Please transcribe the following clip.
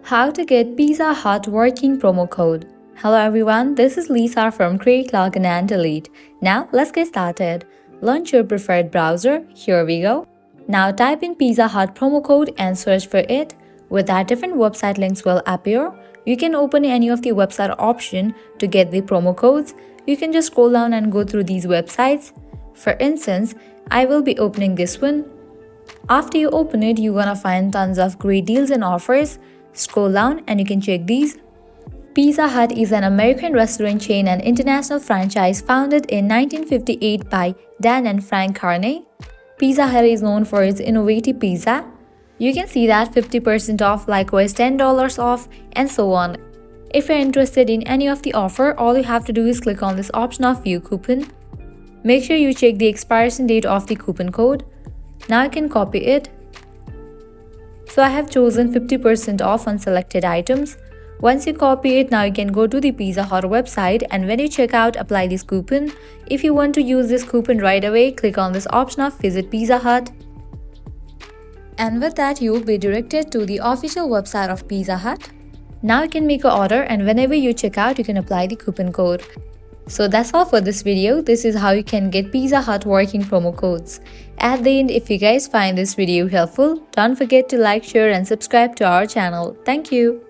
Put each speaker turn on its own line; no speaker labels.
How to get Pizza Hut working promo code. Hello everyone, this is Lisa from Create, Login and Delete. Now let's get started. Launch your preferred browser. Here we go. Now type in Pizza Hut promo code and search for it. With that, different website links will appear. You can open any of the website option to get the promo codes. You can just scroll down and go through these websites. For instance, I will be opening this one. After you open it, you're gonna find tons of great deals and offers. Scroll down and you can check these. Pizza Hut is an American restaurant chain and international franchise founded in 1958 by Dan and Frank Carney. Pizza Hut is known for its innovative pizza. You can see that 50% off, likewise $10 off, and so on. If you're interested in any of the offer, all you have to do is click on this option of View Coupon. Make sure you check the expiration date of the coupon code. Now you can copy it. So I have chosen 50% off on selected items. Once you copy it, now you can go to the Pizza Hut website, and when you check out, apply this coupon. If you want to use this coupon right away, click on this option of Visit Pizza Hut. And with that, you will be directed to the official website of Pizza Hut. Now you can make an order, and whenever you check out, you can apply the coupon code. So that's all for this video. This is how you can get Pizza Hut working promo codes. At the end, if you guys find this video helpful, don't forget to like, share and subscribe to our channel. Thank you.